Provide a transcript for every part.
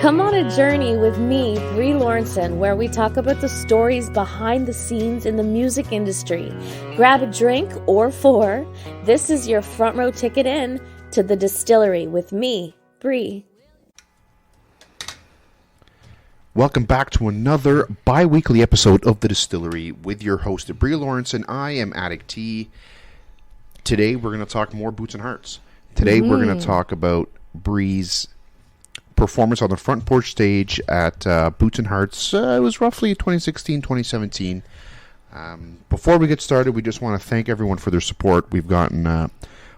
Come on a journey with me, Brea Lawrenson, where we talk about the stories behind the scenes in the music industry. Grab a drink or four. This is your front row ticket in to the distillery with me, Brea. Welcome back to another bi-weekly episode of The Distillery with your host, Brea Lawrenson. I am Addict T. Today we're going to talk more Boots and Hearts. Today we're going to talk about Brea's performance on the front porch stage at Boots and Hearts. It was roughly 2016, 2017. Before we get started, we just want to thank everyone for their support. We've gotten a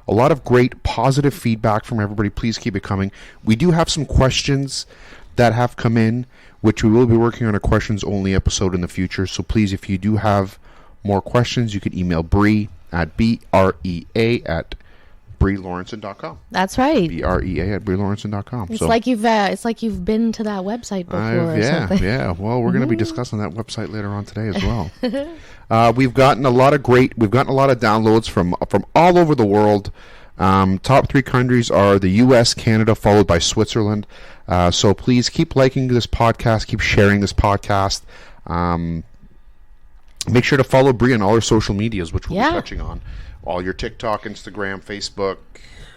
lot of great positive feedback from everybody. Please keep it coming. We do have some questions that have come in, which we will be working on a questions only episode in the future. So please, if you do have more questions, you can email Brea at BREA at BreaLawrenson.com. That's right. BREA at BreaLawrenson.com. It's like you've been to that website before. Yeah. Well, we're going to be discussing that website later on today as well. We've gotten a lot of downloads from all over the world. Top 3 countries are the U.S., Canada, followed by Switzerland. So please keep liking this podcast, keep sharing this podcast. Make sure to follow Brea on all her social medias, which we'll be touching on. All your TikTok, Instagram, Facebook.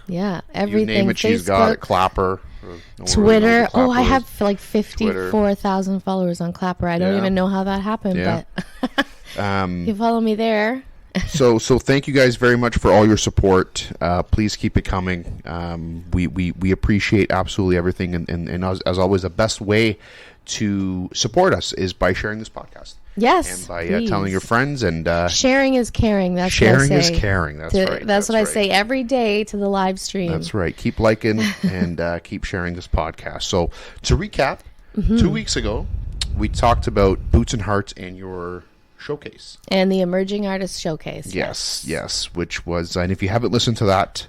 Yeah, everything. You name it, she's got it. Clapper. Twitter. Oh, I have like 54,000 followers on Clapper. I don't even know how that happened, but you follow me there. So thank you guys very much for all your support. Please keep it coming. We appreciate absolutely everything. And as always, the best way to support us is by sharing this podcast. Yes, and by telling your friends. And sharing is caring. That's sharing what I say. Is caring. That's right. That's what I say every day to the live stream. That's right. Keep liking and keep sharing this podcast. So to recap, 2 weeks ago we talked about Boots and Hearts and your showcase and the Emerging Artist Showcase. Yes. Which was, and if you haven't listened to that,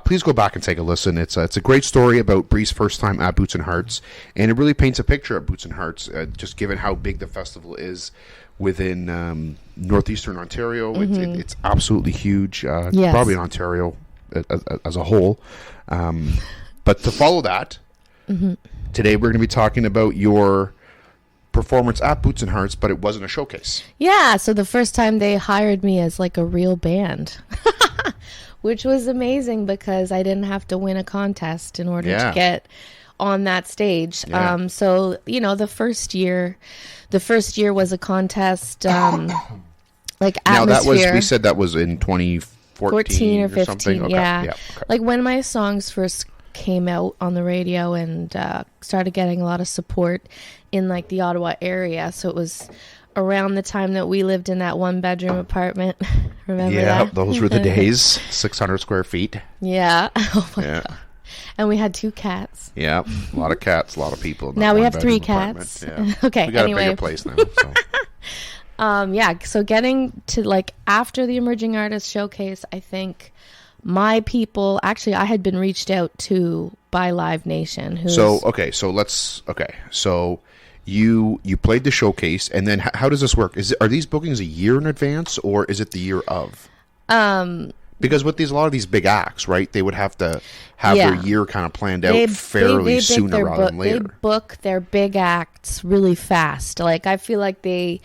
please go back and take a listen. It's a great story about Brea's first time at Boots and Hearts, and it really paints a picture of Boots and Hearts, just given how big the festival is within northeastern Ontario. It's absolutely huge, probably in Ontario as a whole. But to follow that, today we're going to be talking about your performance at Boots and Hearts, but it wasn't a showcase. Yeah, so the first time they hired me as like a real band. Which was amazing because I didn't have to win a contest in order to get on that stage. Yeah. So, the first year was a contest, like atmosphere. We said that was in 2014 or 15, something? Okay. Yeah. Okay. Like when my songs first came out on the radio and started getting a lot of support in like the Ottawa area. So it was around the time that we lived in that 1-bedroom apartment. Remember that? Yeah, those were the days. 600 square feet. Yeah. Oh my God. And we had 2 cats. Yeah, a lot of cats, a lot of people. In that now we have 3 cats. Yeah. Okay, we got a bigger place now. So. So getting to like after the Emerging Artist Showcase, I think my people, actually I had been reached out to by Live Nation. So you played the showcase, and then how does this work? Are these bookings a year in advance, or is it the year of? Because with a lot of these big acts, right, they would have to have their year kind of planned out fairly sooner rather than later. They book their big acts really fast. Like I feel like they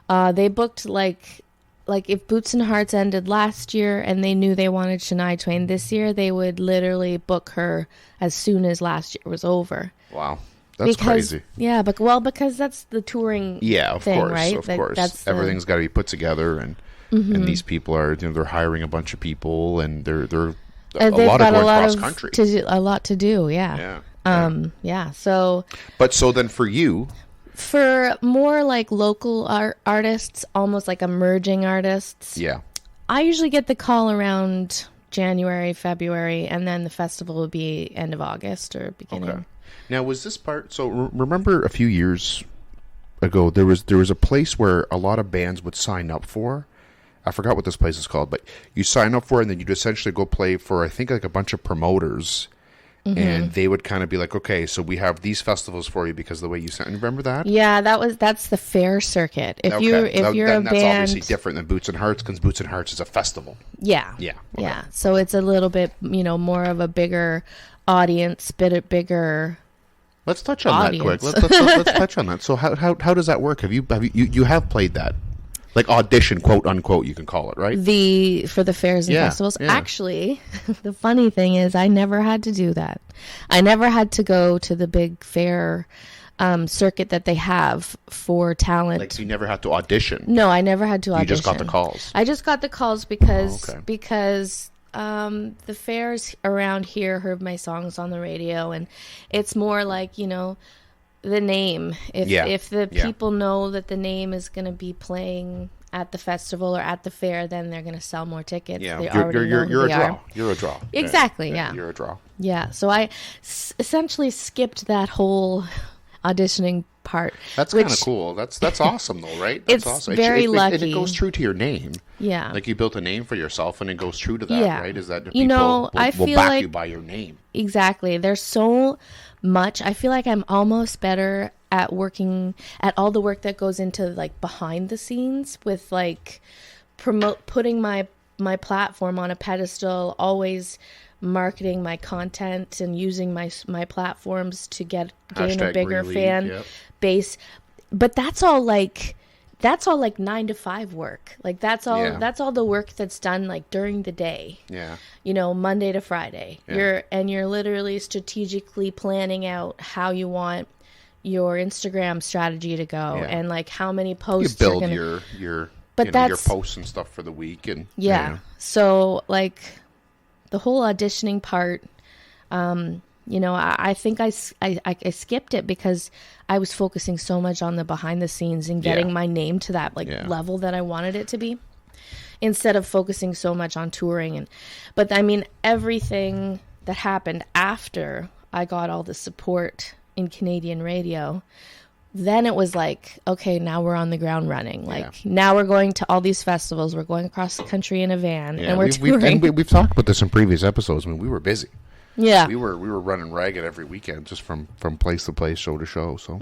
booked like if Boots and Hearts ended last year and they knew they wanted Shania Twain this year, they would literally book her as soon as last year was over. Wow. That's crazy. Yeah, because that's the touring thing, right? Of course. Everything's got to be put together, and these people are, they're hiring a bunch of people, and they're a lot of going cross country. A lot to do, yeah. So then for you, for more like local artists, almost like emerging artists, I usually get the call around January, February, and then the festival will be end of August or beginning. Okay. Now, was this part... So, remember a few years ago, there was a place where a lot of bands would sign up for. I forgot what this place is called, but you sign up for it, and then you'd essentially go play for, I think, like a bunch of promoters. And they would kind of be like, okay, so we have these festivals for you because of the way you sound. Remember that? Yeah, that's the fair circuit. If you're a band... That's obviously different than Boots and Hearts, because Boots and Hearts is a festival. Yeah. Okay. Yeah. So it's a little bit, more of a bigger audience, bigger... Let's touch on that quick. audience. Let's touch on that. So how does that work? You have played that, like audition, quote unquote, you can call it, right? For the fairs and festivals. Yeah. Actually, the funny thing is I never had to do that. I never had to go to the big fair circuit that they have for talent. Like, so you never had to audition. No, I never had to audition. You just got the calls. I just got the calls because Oh, okay. the fairs around here heard my songs on the radio, and it's more like, the name. If the people know that the name is going to be playing at the festival or at the fair, then they're going to sell more tickets. Yeah, They already know who you're a they draw. are. You're a draw. Exactly, yeah. You're a draw. Yeah, so I essentially skipped that whole auditioning part. That's kind of cool. That's awesome, though, right? That's It's awesome. very And lucky. it goes true to your name. Yeah. Like, you built a name for yourself, and it goes true to that, Yeah. right? Is that You people know, I will feel back like- you by your name. Exactly. There's so much. I feel like I'm almost better at working at all the work that goes into like behind the scenes with like putting my platform on a pedestal, always marketing my content and using my platforms to gain a Hashtag bigger Green League, fan yep. base. But that's all like 9 to 5 work. Like that's all Yeah. that's all the work that's done like during the day. Yeah. Monday to Friday. Yeah. You're literally strategically planning out how you want your Instagram strategy to go Yeah. and like how many You posts build you're gonna your But your that's- posts and stuff for the week, and Yeah. So like the whole auditioning part, I think I skipped it because I was focusing so much on the behind the scenes and getting Yeah. my name to that Yeah. level that I wanted it to be, instead of focusing so much on touring. But I mean, everything that happened after I got all the support in Canadian radio, then it was like, okay, now we're on the ground running. Like now we're going to all these festivals. We're going across the country in a van, and we're touring. We've talked about this in previous episodes. I mean, we were busy. Yeah. We were running ragged every weekend, just from place to place, show to show. So,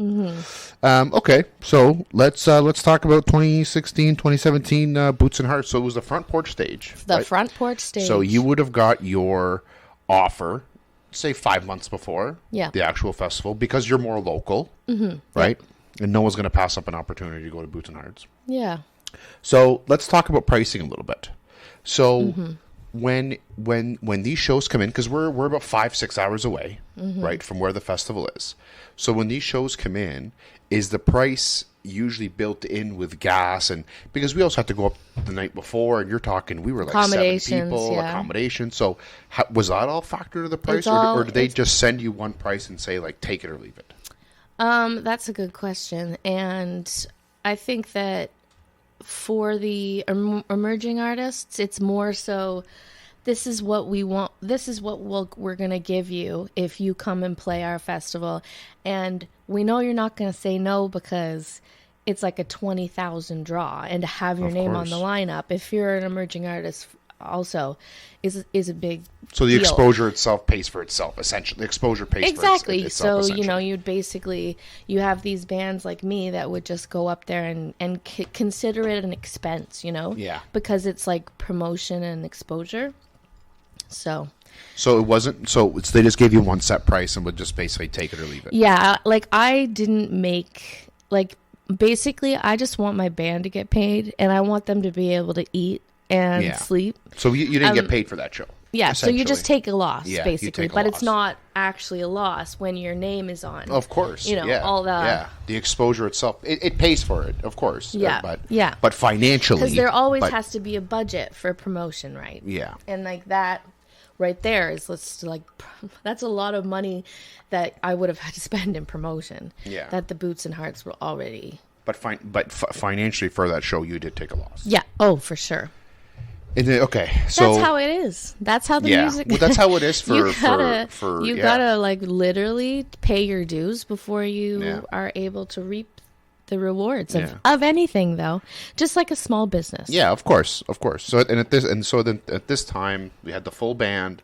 okay, so let's talk about 2016, 2017 Boots and Hearts. So it was the front porch stage. The right? front porch stage. So you would have got your offer, say 5 months before the actual festival, because you're more local, right? And no one's going to pass up an opportunity to go to Boots and Hearts. Yeah. So let's talk about pricing a little bit. So when these shows come in, because we're about 5-6 hours away, right, from where the festival is. So when these shows come in, is the price usually built in with gas? And because we also have to go up the night before, and you're talking, we were like 7 Accommodations, people, yeah. accommodations. So was that all factored into the price, or did they just send you one price and say like take it or leave it? That's a good question, and I think that for the emerging artists, it's more so, this is what we want, this is what we're going to give you if you come and play our festival. And we know you're not going to say no, because it's like a 20,000 draw, and to have your name on the lineup, if you're an emerging artist also, is a big So the deal. exposure itself pays for itself, essentially. The exposure pays Exactly. for itself, So, essentially. you'd basically, you have these bands like me that would just go up there and consider it an expense, Yeah. because it's like promotion and exposure. So, So it wasn't. So they just gave you one set price and would just basically take it or leave it. yeah, like I didn't make, like, basically I just want my band to get paid, and I want them to be able to eat and Yeah. sleep. So you didn't get paid for that show. Yeah, so you just essentially. take a loss, Yeah, you basically. take a But loss. it's not actually a loss when your name is on. Of course, yeah, all the... yeah. The exposure itself, it pays for it, of course. Yeah, yeah. But financially, Because there always has to be a budget for promotion, right? Yeah. And like that right there is, that's a lot of money that I would have had to spend in promotion. Yeah. That the Boots and Hearts were already... But financially for that show, you did take a loss. Yeah. Oh, for sure. And then, okay, so That's how it is. That's how the music... Well, that's how it is for you gotta, yeah. gotta like literally pay your dues before you Yeah. are able to reap the rewards Yeah. of anything, though. Just like a small business. Yeah, of course. So at this time we had the full band,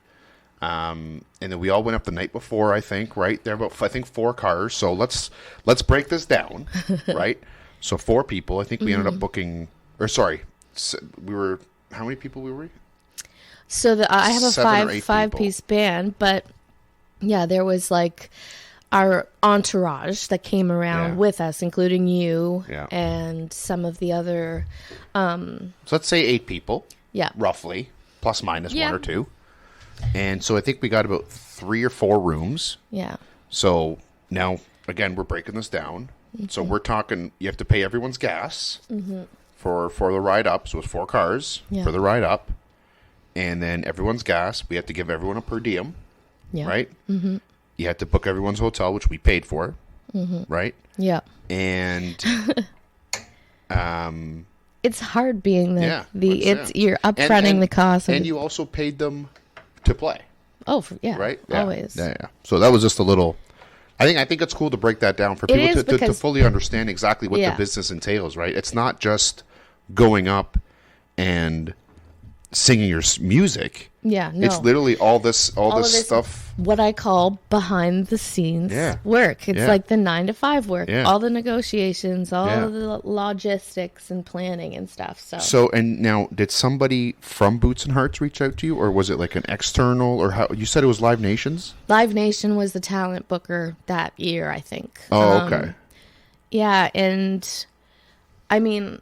and then we all went up the night before. I think there were about 4 cars. So let's break this down, right? So 4 people. I think we ended up booking, or sorry, we were, how many people we were? So I have a 7 or 8 five people. piece band, but yeah, there was like our entourage that came around Yeah. with us, including you Yeah. and some of the other. So let's say 8 people, Yeah. roughly, plus minus Yeah. 1 or 2. And so I think we got about 3 or 4 rooms. Yeah. So now, again, we're breaking this down. So we're talking, you have to pay everyone's gas for the ride up. So it's 4 cars Yeah. for the ride up. And then everyone's gas. We have to give everyone a per diem, Yeah. right? Mm-hmm. You have to book everyone's hotel, which we paid for, right? Yeah. And It's hard being yeah, you're upfronting the cost. And you also paid them to play, yeah. right? Yeah. Always. Yeah. So that was just a little. I think it's cool to break that down for It people is to because- fully understand exactly what Yeah. the business entails, right? It's not just going up and singing your music. Yeah. No. It's literally all this of this stuff. what I call behind the scenes Yeah. work. It's Yeah. like the 9 to 5 work, Yeah. all the negotiations, all Yeah. the logistics and planning and stuff. So, and now, did somebody from Boots and Hearts reach out to you, or was it like an external, or how you said it was Live Nations? Live Nation was the talent booker that year, I think. Oh, okay. Yeah, and I mean,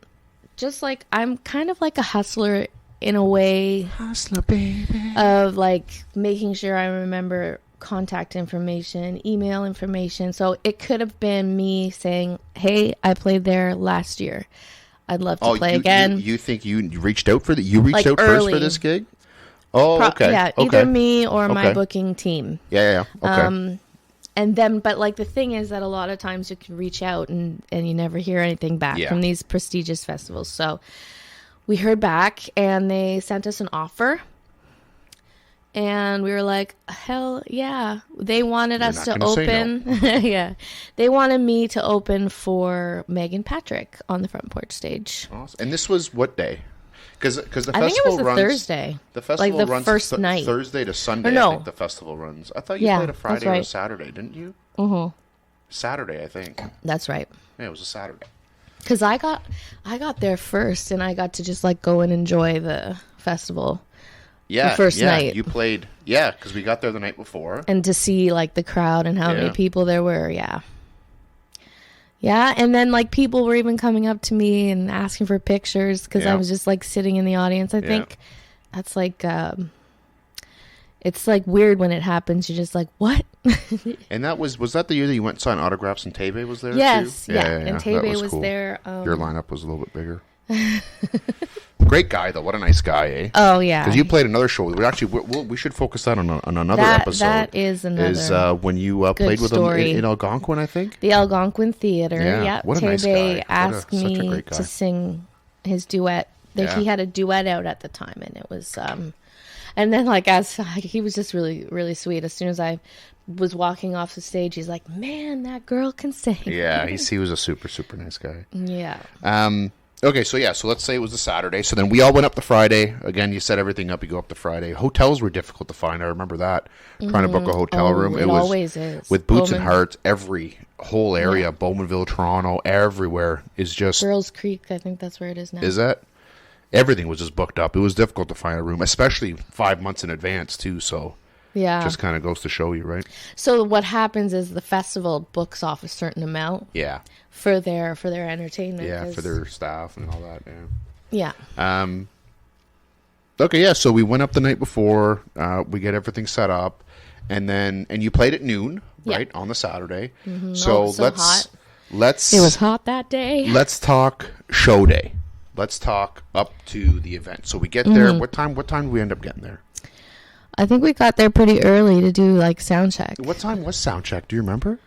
just like I'm kind of like a hustler in a way Hustler, baby. of like making sure I remember contact information, email information. So it could have been me saying, "Hey, I played there last year. I'd love to play again." You think you reached out for the? You reached Like out first early. for this gig? Oh, okay. Yeah, okay. either me or my Okay. booking team. Yeah. Okay. And then, but like the thing is that a lot of times you can reach out and you never hear anything back Yeah. from these prestigious festivals. So we heard back and they sent us an offer. And we were like, hell yeah. They wanted us not to gonna say open. Yeah. They wanted me to open for Megan Patrick on the front porch stage. Awesome. And this was what day? Because the festival I think it was a runs Thursday. The festival Like the runs first night. Thursday to Sunday. Or no. I think the festival runs. I thought you Yeah, played a Friday that's or a right. Saturday, didn't you? Mm-hmm. Saturday, I think. That's right. Yeah, it was a Saturday. Because I got there first and I got to just like go and enjoy the festival. Yeah, first yeah, night. you played. Yeah, because we got there the night before. And to see like the crowd and how Yeah. many people there were. Yeah, and then like people were even coming up to me and asking for pictures because Yeah. I was just like sitting in the audience. I think that's like it's like weird when it happens. You're just like, what? And that was that the year that you went and signed autographs and Tebe was there Yes, too? yeah. And that Tebe was cool. there. Your lineup was a little bit bigger. Great guy though. What a nice guy, eh? Oh yeah, Because you played another show. We should focus that on another episode. That is another Is when you played with story. him in Algonquin, I think. the Algonquin Theater. Yeah, Yeah, what a nice Tebe guy. asked Such a me great guy. to sing his duet. Yeah. He had a duet out at the time, and it was. And then, like, as he was just really, really sweet. As soon as I was walking off the stage, he's like, "Man, that girl can sing." Yeah, he was a super nice guy. Yeah. Okay, so let's say it was a Saturday. So then we all went up the Friday. Again, you set everything up. You go up the Friday. Hotels were difficult to find. I remember that. Trying to book a hotel room. It was always is. with Boots and Bowman- Hearts. Every whole area, Bowmanville, Toronto, everywhere is just. Girls Creek, I think that's where it is now. Is that? Everything was just booked up. It was difficult to find a room, especially 5 months in advance too. So Yeah. just kind of goes to show you, right? So what happens is the festival books off a certain amount Yeah, for their entertainment. yeah, 'cause- for their staff and all that. Yeah. Yeah. Okay, yeah. So we went up the night before. We get everything set up, and you played at noon, Yeah. right, on the Saturday. Oh, So so let's hot. let's It was hot that day. let's talk show day. Let's talk up to the event. So we get there. What time? What time do we end up getting there? I think we got there pretty early to do like sound check. What time was sound check? Do you remember?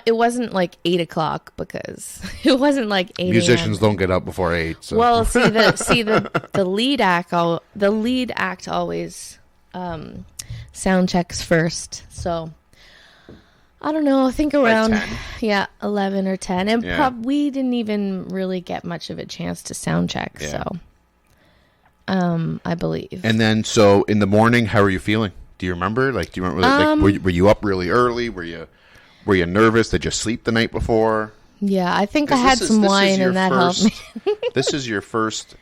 It wasn't like 8 o'clock because it wasn't like 8 Musicians a.m. don't get up before 8. So. Well, the lead act always sound checks first. So I don't know. I think around 10. 11 or 10, and Yeah. we didn't even really get much of a chance to sound check. Yeah. So I believe. And then, so in the morning, how are you feeling? Do you remember? Like, do you remember? Were you up really early? Were you nervous? Did you sleep the night before? Yeah, I think I 'Cause had this is- some this is wine your and that helped me. This is your first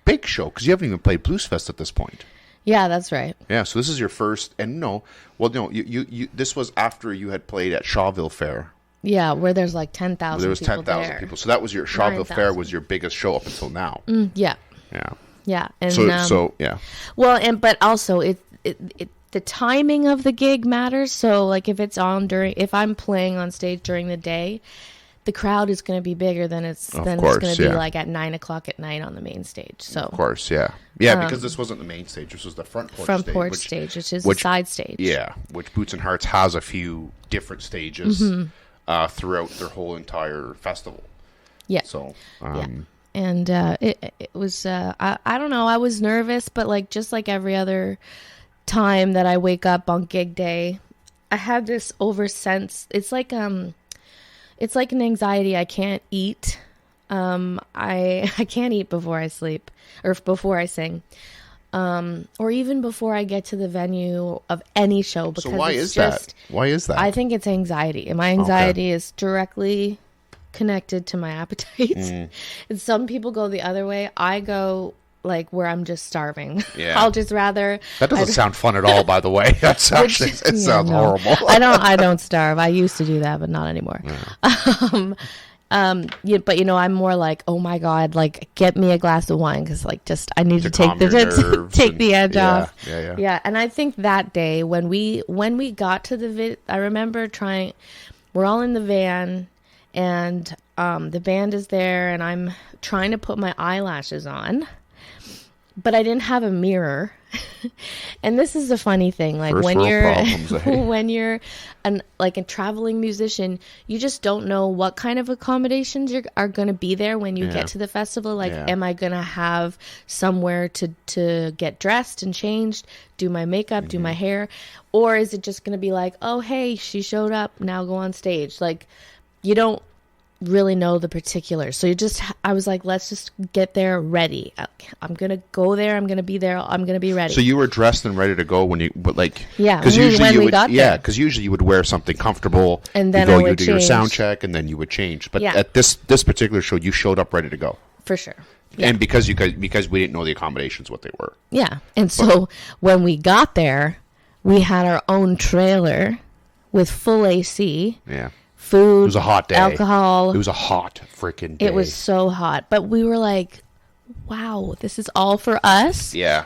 big show because you haven't even played Blues Fest at this point. Yeah, that's right. Yeah, so this is your first, and no, well, no, you this was after you had played at Shawville Fair. Yeah, where there's like 10,000 There was people 10,000 there. people. So that was your Shawville Fair 9,000. was your biggest show up until now. Yeah. Yeah. Yeah. And So yeah. well, but also the timing of the gig matters. So like if I'm playing on stage during the day, the crowd is going to be bigger than it's going to be like at 9:00 at night on the main stage. So of course, yeah, because this wasn't the main stage. This was the front porch stage, which is the side stage. Yeah, which Boots and Hearts has a few different stages throughout their whole entire festival. Yeah. So and it was I don't know. I was nervous, but like just like every other time that I wake up on gig day, I have this oversense. It's like an anxiety. I can't eat. I can't eat before I sleep or before I sing, or even before I get to the venue of any show. Because so why is that? Why is that? I think it's anxiety, and my anxiety is directly connected to my appetite. And some people go the other way. I go like where I'm just starving. Yeah. I'll just rather. That doesn't sound fun at all, by the way. That's actually it sounds horrible. I don't starve. I used to do that, but not anymore. Yeah. But I'm more like, oh my God, like get me a glass of wine because like just I need to take the edge off. Yeah. And I think that day when we got to I remember we're all in the van and the band is there and I'm trying to put my eyelashes on. But I didn't have a mirror. And this is the funny thing. Like when you're a traveling musician, you just don't know what kind of accommodations are going to be there when you get to the festival. Like, am I going to have somewhere to get dressed and changed, do my makeup, do my hair? Or is it just going to be like, oh, hey, she showed up, now go on stage? Like, you don't really know the particulars. So I was like, let's just get there ready. I'm going to go there. I'm going to be there. I'm going to be ready. So you were dressed and ready to go because usually you would wear something comfortable and then you do your sound check and then you would change. But at this particular show, you showed up ready to go. For sure. Yeah. And because we didn't know the accommodations, what they were. Yeah. And so when we got there, we had our own trailer with full AC. Yeah. Food. It was a hot day. Alcohol. It was a hot freaking day. It was so hot. But we were like, wow, this is all for us? Yeah.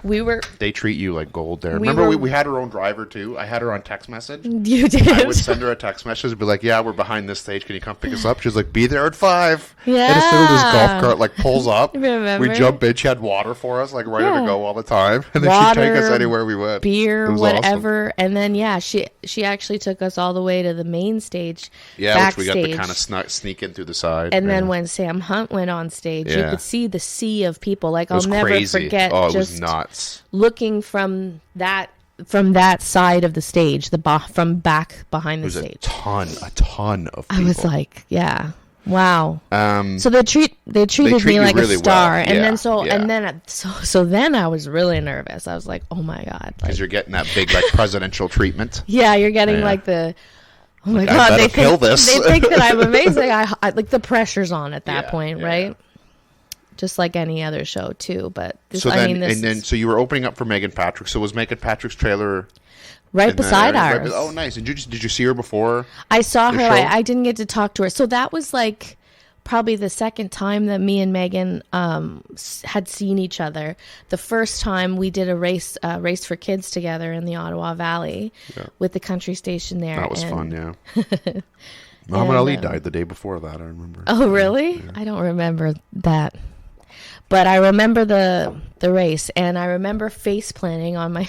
They treat you like gold there. Remember, we had our own driver, too? I had her on text message. You did? I would send her a text message and be like, yeah, we're behind this stage. Can you come pick us up? She's like, be there at 5. Yeah. And this little golf cart, like, pulls up. Remember? We jump in. She had water for us, like, ready to go all the time. And then she'd take us anywhere we went. Beer, whatever. Awesome. And then, she actually took us all the way to the main stage. Yeah, backstage. Which we got to kind of sneak in through the side. And then when Sam Hunt went on stage, you could see the sea of people. Like, I'll never forget it was nuts. Looking from that side of the stage, from back behind the stage. A ton of people. I was like, yeah. Wow. So they treated me like really a star. Well. And so then I was really nervous. I was like, oh my God. Because you're getting that big like presidential treatment. Yeah, you're getting like the oh my God, they think that I'm amazing. I like the pressure's on at that point, right? Just like any other show too, but so you were opening up for Megan Patrick. So was Megan Patrick's trailer right beside ours? Oh, nice! And did you see her before? I saw her. I didn't get to talk to her. So that was like probably the second time that me and Megan had seen each other. The first time we did a race for kids together in the Ottawa Valley with the country station there. That was fun. Yeah. Muhammad Ali died the day before that. I remember. Oh, really? Yeah. I don't remember that. But I remember the race, and I remember face planting on my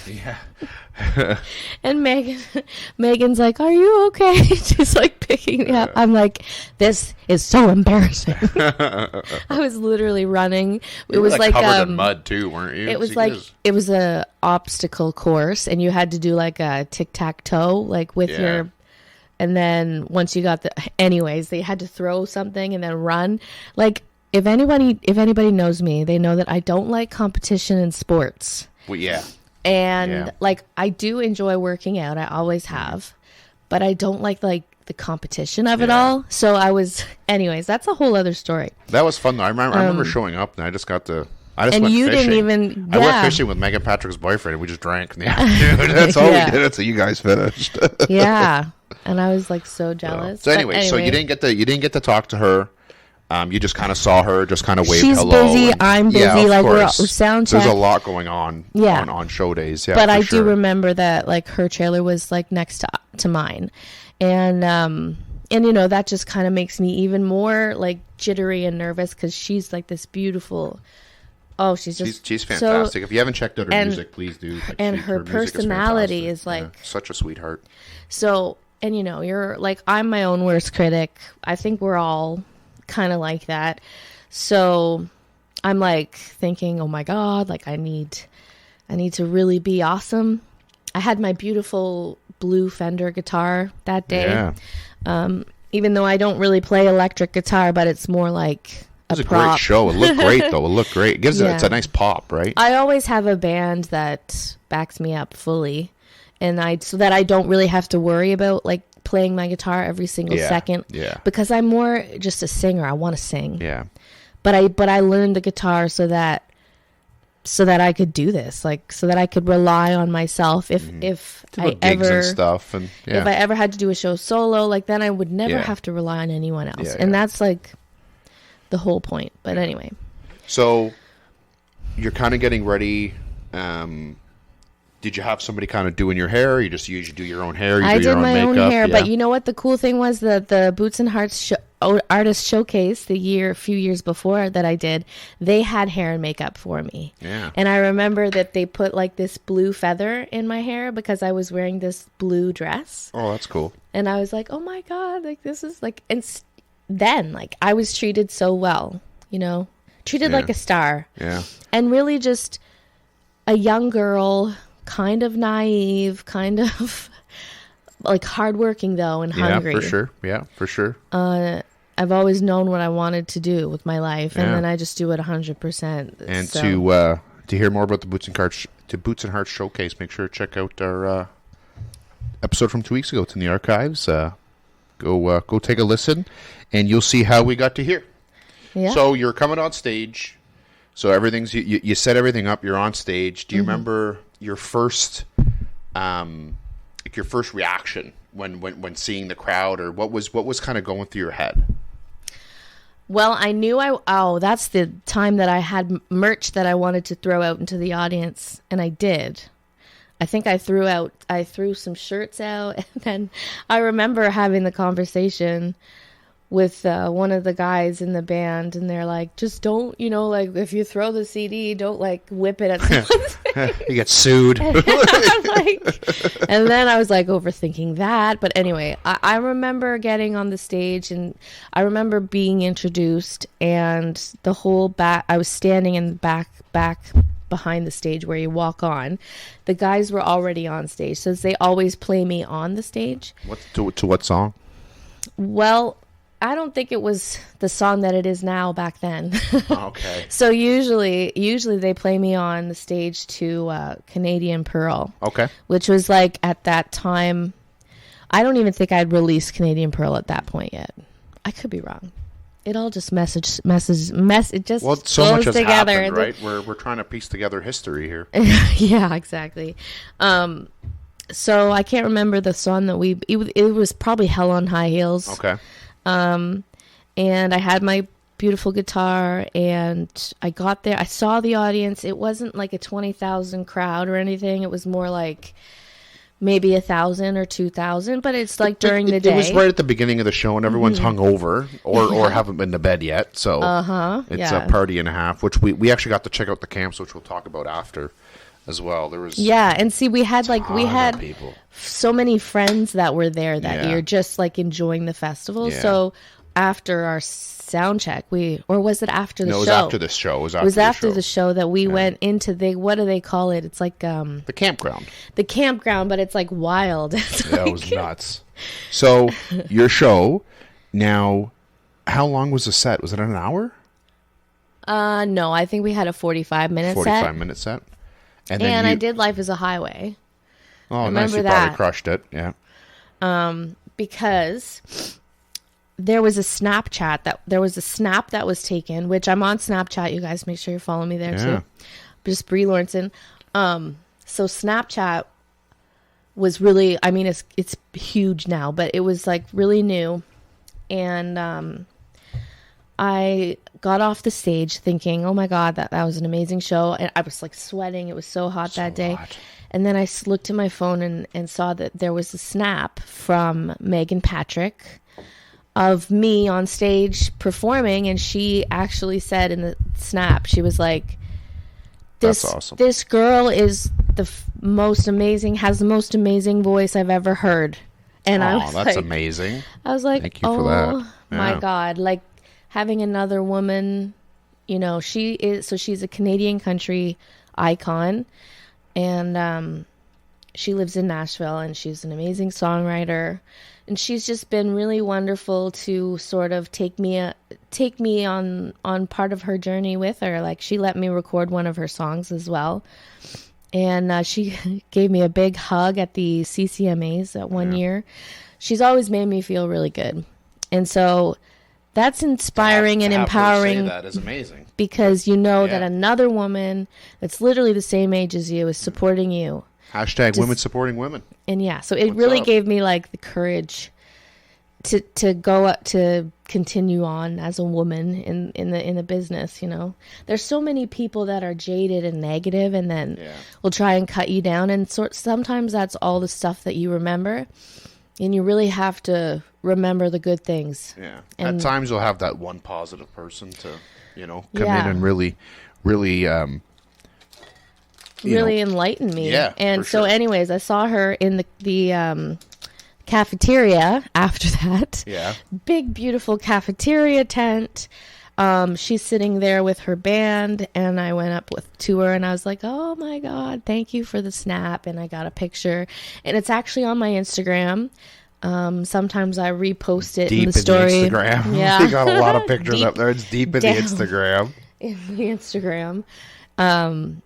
and Megan's like, "Are you okay?" She's like picking me up. I'm like, "This is so embarrassing." I was literally running. It was like covered in mud too, weren't you? It was it was a obstacle course, and you had to do like a tic-tac-toe, like with your. And then once you got anyways, they had to throw something and then run. Like. If anybody knows me, they know that I don't like competition in sports. Well, yeah. And like I do enjoy working out, I always have, but I don't like the competition of it all. So anyways, that's a whole other story. That was fun though. I remember showing up and I just got to I just And went you fishing. didn't even. I went Yeah. fishing with Megan Patrick's boyfriend, and we just drank in the afternoon. That's all Yeah. we did until you guys finished. Yeah. And I was like so jealous. So But anyway, so you didn't get to talk to her. You just kind of saw her, just kind of waved she's hello. busy. I'm busy. Yeah, of like course. we're sound check. There's a lot going on. Yeah. On show days. Yeah, But for I sure. do remember that like her trailer was like next to mine, and you know that just kind of makes me even more like jittery and nervous because she's like this beautiful. Oh, she's fantastic. If you haven't checked out her and- music, please do. and her music personality is fantastic. like such a sweetheart. so. And you know, you're like I'm my own worst critic. I think we're all kind of like that. So I'm like thinking, oh my God, like I need to really be awesome. I had my beautiful blue Fender guitar that day. Yeah. Even though I don't really play electric guitar, but it's more like It was a prop. great show. It looked great, though. It looked great. It gives Yeah. it's a nice pop, right? I always have a band that backs me up fully, and so that I don't really have to worry about like playing my guitar every single second. Yeah. Because I'm more just a singer. I want to sing. Yeah. But I learned the guitar so that I could do this, like so that I could rely on myself if I Gigs ever and stuff, and if I ever had to do a show solo, like then I would never Yeah. have to rely on anyone else. Yeah, and yeah. that's like the whole point. But anyway. So you're kind of getting ready. Did you have somebody kind of doing your hair? Or you just usually do your own hair? You I do your did my makeup? own hair, Yeah. but you know what? The cool thing was that the Boots and Hearts artist showcase a few years before that I did, they had hair and makeup for me. Yeah. And I remember that they put like this blue feather in my hair because I was wearing this blue dress. Oh, that's cool. And I was like, oh my God, like this is like, and then like I was treated so well, you know, treated Yeah. like a star. Yeah. And really just a young girl, kind of naive, kind of like hardworking though and hungry. Yeah, for sure. Yeah, for sure. I've always known what I wanted to do with my life, and Yeah. then I just do it 100%. And so. to hear more about the Boots and Hearts showcase, make sure to check out our episode from 2 weeks ago. It's in the archives. Go take a listen, and you'll see how we got to here. Yeah. So you're coming on stage. So everything's you set everything up. You're on stage. Do you remember your first, like your first reaction when seeing the crowd, or what was kind of going through your head? Well, I knew that's the time that I had merch that I wanted to throw out into the audience, and I did. I think I threw some shirts out, and then I remember having the conversation with one of the guys in the band, and they're like, just don't, you know, like if you throw the CD, don't like whip it at someone's face. You get sued. I'm like, and then I was like overthinking that. But anyway, I remember getting on the stage, and I remember being introduced, and the whole back, I was standing in the back behind the stage where you walk on. The guys were already on stage, so they always play me on the stage. To what song? Well, I don't think it was the song that it is now back then. Okay. So usually they play me on the stage to Canadian Pearl. Okay. Which was like at that time, I don't even think I'd released Canadian Pearl at that point yet. I could be wrong. It all just it just Well, so goes much has together. happened, right? We're trying to piece together history here. Yeah, exactly. So I can't remember the song that it was probably Hell on High Heels. Okay. And I had my beautiful guitar, and I got there. I saw the audience. It wasn't like a 20,000 crowd or anything. It was more like maybe 1,000 or 2,000, but it's like during the day. It was right at the beginning of the show, and everyone's hungover or haven't been to bed yet. So it's a party and a half, which we actually got to check out the camps, which we'll talk about after as well. There was and see, we had people. so many friends that were there that Yeah. year, just like enjoying the festival. Yeah. So after our sound check, or was it after the show? No, it was after the show. It was after the show that we went into what do they call it? It's like the campground. the campground, but it's like wild. It's Yeah, it was nuts. So your show now, how long was the set? Was it an hour? No, I think we had a 45-minute 45-minute set. And I did Life is a Highway. Oh, nice! remember You that. probably crushed it. Yeah. Because there was a snap that was taken, which I'm on Snapchat. You guys make sure you follow me there too. Just Brea Lawrenson. So Snapchat was really, I mean, it's huge now, but it was like really new. And I got off the stage thinking, oh my God, that was an amazing show. And I was like sweating. It was so hot that day. Hot. And then I looked at my phone and saw that there was a snap from Megan Patrick of me on stage performing. And she actually said in the snap, she was like, That's awesome. This girl is the most amazing, has the most amazing voice I've ever heard. And I was that's like, amazing. I was like, thank you for that. Yeah. My God, like having another woman, you know, she's a Canadian country icon, and she lives in Nashville, and she's an amazing songwriter, and she's just been really wonderful to sort of take me on part of her journey with her. Like she let me record one of her songs as well, and she gave me a big hug at the CCMAs that one year. She's always made me feel really good, and so that's inspiring and empowering. That is amazing because you know that another woman that's literally the same age as you is supporting you. Hashtag women supporting women. And so it really gave me like the courage to go up, to continue on as a woman in the business. You know, there's so many people that are jaded and negative, and then will try and cut you down. And sometimes that's all the stuff that you remember, and you really have to remember the good things. Yeah. And at times you'll have that one positive person to, you know, come in and really enlighten me. Yeah. And so anyways, I saw her in the cafeteria after that. Yeah. Big, beautiful cafeteria tent. She's sitting there with her band, and I went up to her, and I was like, oh my God, thank you for the snap. And I got a picture, and it's actually on my Instagram. Sometimes I repost it in the story. In the Instagram. Yeah. You got a lot of pictures up there. It's deep in the Instagram. In the Instagram.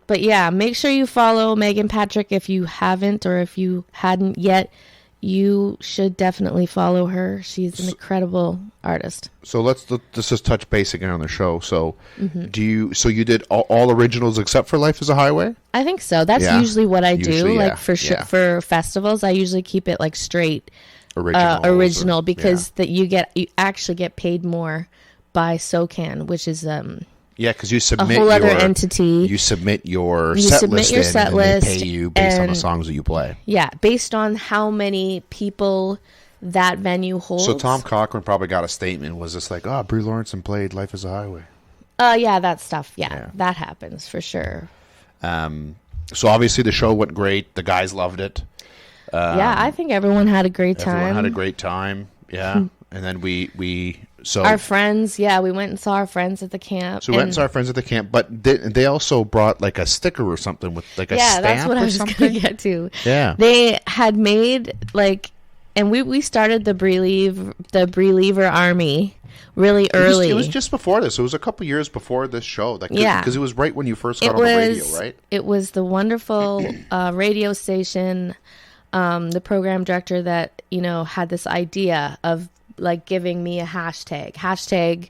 But yeah, make sure you follow Megan Patrick if you haven't, or if you hadn't yet. You should definitely follow her. She's an incredible artist. So let's just touch base again on the show. So you did all originals except for Life is a Highway? I think so. That's usually what I do. Like for festivals, I usually keep it like straight original because you actually get paid more by SOCAN, which is because you submit a whole other entity. You submit your set list, and they pay you based on the songs that you play. Yeah, based on how many people that venue holds. So Tom Cochran probably got a statement. Was this like, Brea Lawrenson played Life is a Highway? Yeah, that stuff. Yeah, that happens for sure. So obviously the show went great. The guys loved it. I think everyone had a great time. Everyone had a great time. Yeah, and then so our friends, we went and saw our friends at the camp. So we went and saw our friends at the camp, but they also brought like a sticker or something with like a stamp that's what or I was something. Gonna get to. Yeah, they had made like, and we started the Believer Army really early. It was just before this. It was a couple years before this show. Because it was right when you first got on the radio, right? It was the wonderful radio station, the program director that had this idea of like giving me a hashtag,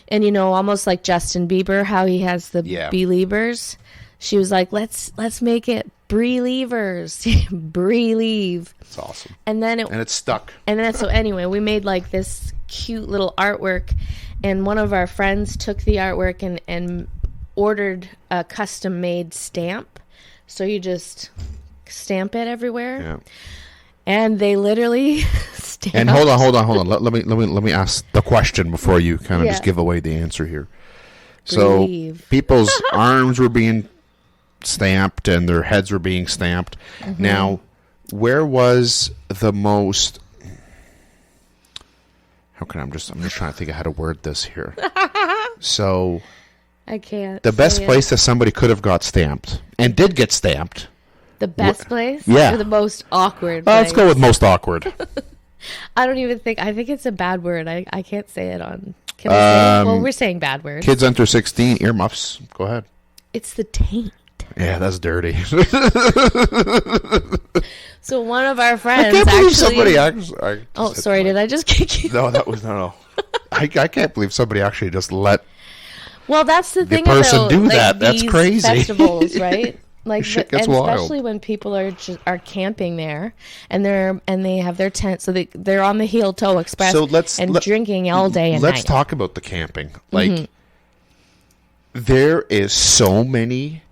and almost like Justin Bieber, how he has the Believers. She was like, let's make it Believers. Believe. It's awesome. And then it stuck. And then so anyway, we made like this cute little artwork, and one of our friends took the artwork and ordered a custom made stamp. So you just stamp it everywhere. Yeah. And they literally stamped. And hold on. Let me ask the question before you kind of just give away the answer here. So people's arms were being stamped and their heads were being stamped. Mm-hmm. Now, where was the most? I'm just trying to think of how to word this here. So I can't. The best place that somebody could have got stamped and did get stamped. The best place? Yeah. Or the most awkward place? Let's go with most awkward. I don't even think... I think it's a bad word. I can't say it on... Can we say it? Well, we're saying bad words. Kids under 16, earmuffs. Go ahead. It's the taint. Yeah, that's dirty. So one of our friends I can't believe somebody sorry, did I just kick you? No, that was no. I can't believe somebody actually just let. Well, that's the thing person about do like, that. That's these crazy. festivals, right? Like, Shit and gets wild. especially when people are camping there, and they have their tent, so they're on the heel toe express, So drinking all day and let's night. talk about the camping. Like, there is so many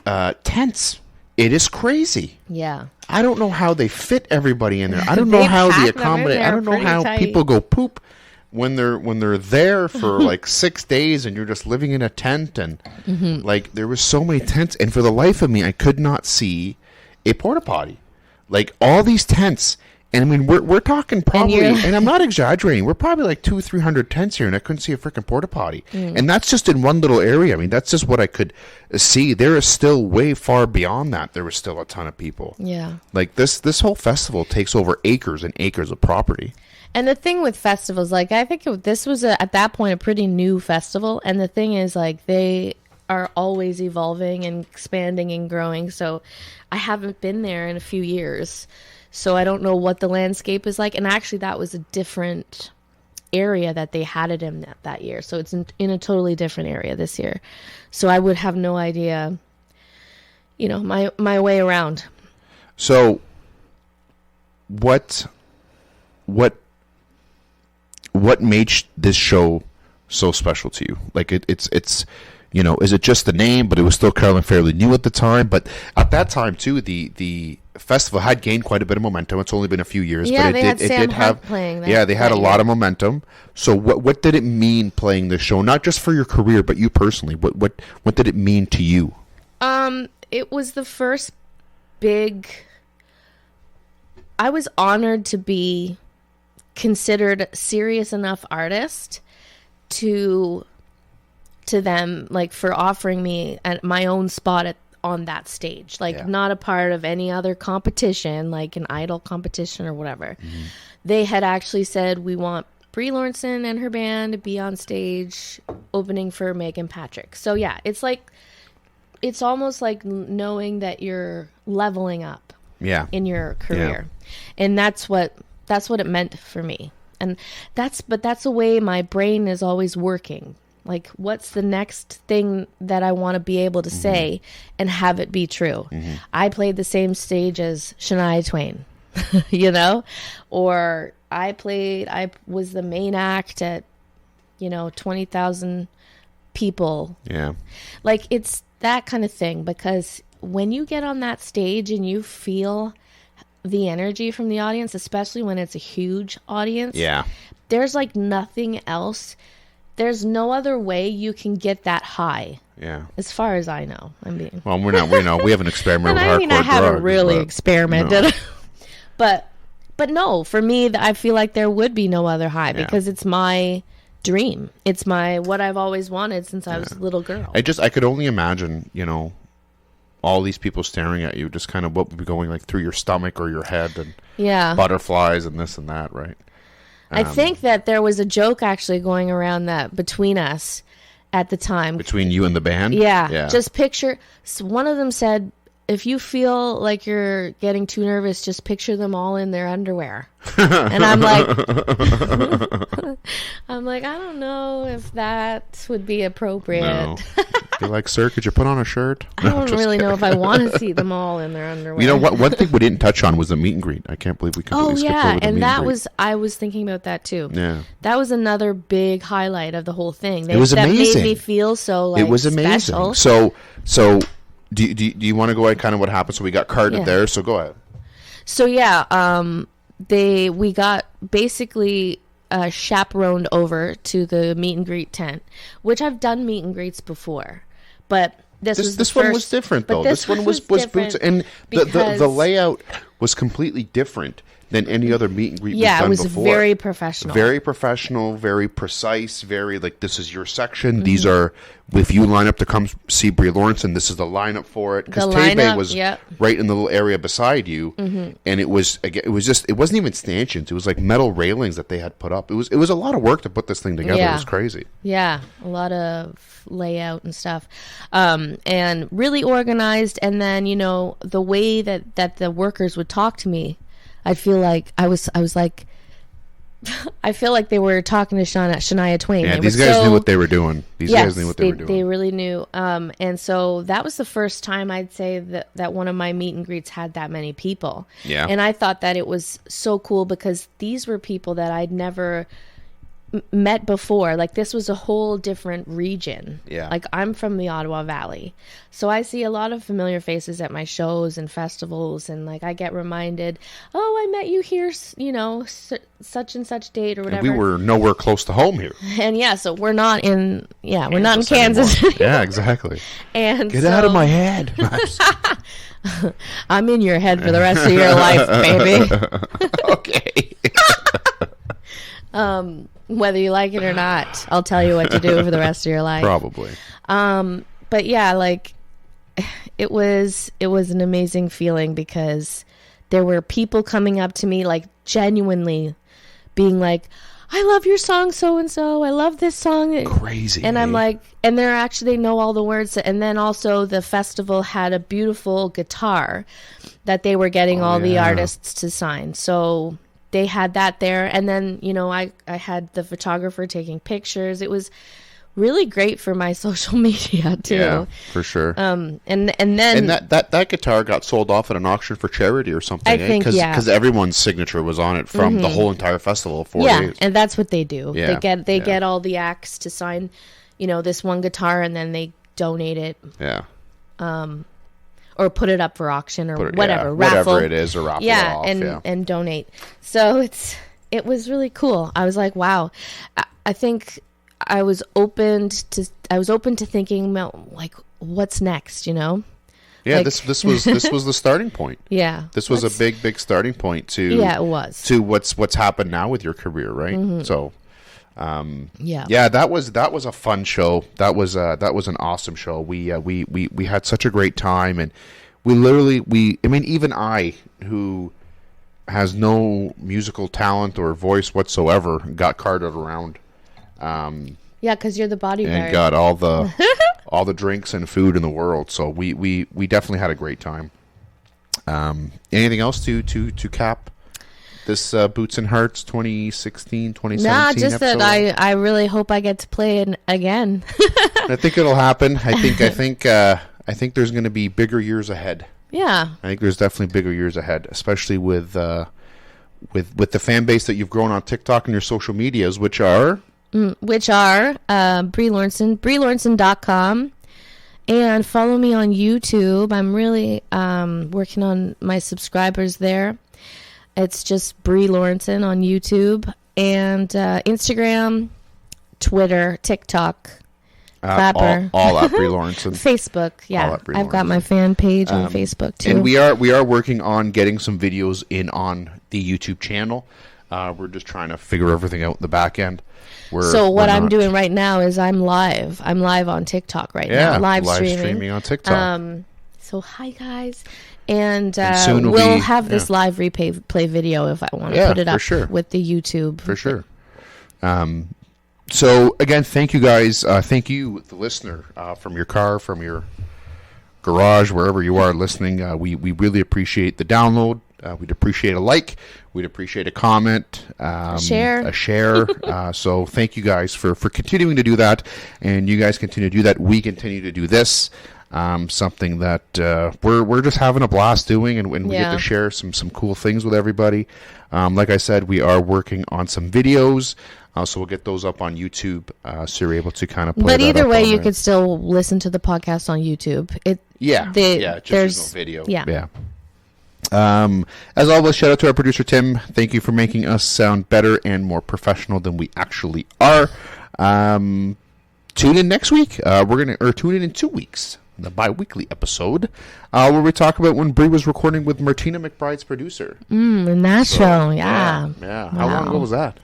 tents. It is crazy. Yeah. I don't know how they fit everybody in there. I don't They know how pack the them in accommodate. I there don't know pretty how tight. people go poop when they're there for like 6 days and you're just living in a tent and like there was so many tents and for the life of me I could not see a porta potty. Like all these tents. And I mean, we're talking probably, and I'm not exaggerating, we're probably like 200-300 tents here, and I couldn't see a freaking porta potty. And that's just in one little area. I mean, that's just what I could see. There is still way far beyond that. There was still a ton of people. Yeah. Like this whole festival takes over acres and acres of property. And the thing with festivals, like I think this was at that point a pretty new festival, and the thing is, like they are always evolving and expanding and growing. So I haven't been there in a few years. So I don't know what the landscape is like. And actually, that was a different area that they had it in that year. So it's in a totally different area this year. So I would have no idea, my way around. So what made this show so special to you? Like it's is it just the name, but it was still kind of fairly new at the time? But at that time too, the festival had gained quite a bit of momentum. It's only been a few years, Yeah, but they had Sam Hunt playing that. Yeah, they had a lot of momentum. So what did it mean playing the show? Not just for your career, but you personally. What did it mean to you? It was the first big. I was honored to be considered serious enough artist to them, like, for offering me my own spot on that stage, like not a part of any other competition, like an idol competition or whatever. They had actually said, we want Brea Lawrenson and her band to be on stage opening for Megan Patrick. So yeah, it's like, it's almost like knowing that you're leveling up in your career. And that's what it meant for me. And that's the way my brain is always working. Like, what's the next thing that I want to be able to say and have it be true? I played the same stage as Shania Twain, or I was the main act at, 20,000 people. Yeah. Like, it's that kind of thing, because when you get on that stage and you feel the energy from the audience, especially when it's a huge audience, there's like nothing else. There's no other way you can get that high. Yeah. As far as I know. Well, we haven't experimented with hardcore drugs. I haven't really experimented. No. But no, for me, I feel like there would be no other high because it's my dream. It's what I've always wanted since I was a little girl. I could only imagine, all these people staring at you, just kind of what would be going like through your stomach or your head, and butterflies and this and that, right? I think that there was a joke actually going around that between us at the time. Between you and the band? Yeah. Just picture, one of them said, if you feel like you're getting too nervous, just picture them all in their underwear. And I'm like, I don't know if that would be appropriate. No. Be like, sir, could you put on a shirt? I don't really know if I want to see them all in their underwear. You know what? One thing we didn't touch on was the meet and greet. I can't believe we completely skipped over the meet and greet. I was thinking about that too. Yeah. That was another big highlight of the whole thing. It was amazing. That made me feel so it was amazing. Special. So do you want to go ahead kind of what happened? So we got carted there, so go ahead. So we got basically chaperoned over to the meet and greet tent, which I've done meet and greets before, but this one was different though. This one was boots, and the layout was completely different than any other meet and greet we've Yeah, done it was before. very professional. Very professional, very precise, very like, this is your section. Mm-hmm. These are, if you line up to come see Brea Lawrenson, this is the lineup for it. Because The Tebe lineup, was yep. right in the little area beside you, and it was just, it wasn't even stanchions. It was like metal railings that they had put up. It was a lot of work to put this thing together. Yeah. It was crazy. Yeah, a lot of layout and stuff, and really organized. And then, you know, the way that the workers would talk to me, I feel like I was like, I feel like they were talking to Shania Twain. Yeah, They these were guys so- knew what they were doing. These Yes, guys knew what they were doing. They really knew. And so that was the first time I'd say that one of my meet and greets had that many people. Yeah. And I thought that it was so cool because these were people that I'd never met before. Like, this was a whole different region. Yeah. Like, I'm from the Ottawa Valley, so I see a lot of familiar faces at my shows and festivals, and like I get reminded, oh, I met you here, you know, such and such date or whatever. And we were nowhere close to home here. And yeah, so we're not in Kansas. Yeah, exactly. And Get out of my head. I'm in your head for the rest of your life, baby. Okay. Whether you like it or not, I'll tell you what to do for the rest of your life. Probably. But yeah, like it was an amazing feeling because there were people coming up to me, like, genuinely being like, I love your song so and so. I love this song. Crazy. And I'm like, and they know all the words. And then also the festival had a beautiful guitar that they were getting all the artists to sign. So they had that there. And then, you know, I had the photographer taking pictures. It was really great for my social media too. Yeah, for sure. And then And that guitar got sold off at an auction for charity or something. I think, yeah. Because everyone's signature was on it from the whole entire festival. 4 days. and that's what they do. Yeah, They get all the acts to sign, you know, this one guitar, and then they donate it. Yeah. Or put it up for auction or whatever, yeah, raffle. whatever it is, or raffle it off. And donate. So it was really cool. I was like, wow. I think I was open to thinking about, like, what's next, you know? Yeah, like, this was the starting point. Yeah. This was a big starting point to it was to what's happened now with your career, right? So yeah, that was a fun show. That was an awesome show. We had such a great time, and I mean, even I, who has no musical talent or voice whatsoever, got carted around. Yeah, because you're the bodyguard. And got all the drinks and food in the world. So we definitely had a great time. Anything else to cap this Boots and Hearts 2016, 2017 Nah, just episode? that I really hope I get to play it again. I think it'll happen. I think there's going to be bigger years ahead. Yeah. I think there's definitely bigger years ahead, especially with the fan base that you've grown on TikTok and your social medias, which are Brea Lawrenson, BreaLawrenson.com, and follow me on YouTube. I'm really working on my subscribers there. It's just Brea Lawrenson on YouTube, and Instagram, Twitter, TikTok, Clapper, all at Brea Lawrenson. Facebook. Yeah, Brea I've got Lawrenson. my fan page on Facebook too. And we are working on getting some videos in on the YouTube channel. We're just trying to figure everything out in the back end. So what I'm doing right now is I'm live. I'm live on TikTok right now. Live streaming on TikTok. So hi guys, and soon we'll have this live replay video if I want to put it up with the YouTube for sure. So again, thank you guys. Thank you, the listener, from your car, from your garage, wherever you are listening. We really appreciate the download. We'd appreciate a like. We'd appreciate a comment, a share. So thank you guys for continuing to do that, and you guys continue to do that. We continue to do this, something that we're just having a blast doing, and we get to share some cool things with everybody. Like I said, we are working on some videos, so we'll get those up on YouTube, so you're able to kind of play. But either way, you could still listen to the podcast on YouTube. There's no video. Yeah. As always, shout out to our producer Tim. Thank you for making us sound better and more professional than we actually are. Tune in next week. Tune in 2 weeks. the bi-weekly episode, where we talk about when Brea was recording with Martina McBride's producer. In Nashville, yeah. Yeah. How long ago was that?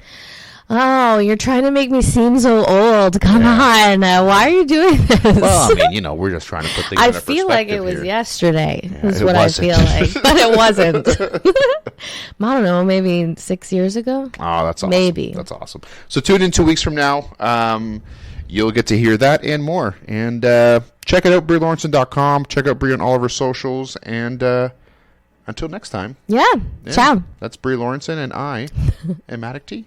Oh, you're trying to make me seem so old. Come on. Why are you doing this? Well, I mean, we're just trying to put things in I perspective feel like it was here. yesterday, is it what wasn't. I feel like. But it wasn't. I don't know, maybe 6 years ago? Oh, that's awesome. Maybe. That's awesome. So tune in 2 weeks from now. You'll get to hear that and more. And check it out, BreaLawrenson.com. Check out Brea on all of her socials. And until next time. Yeah. Ciao. That's Brea Lawrenson, and I am Attic T.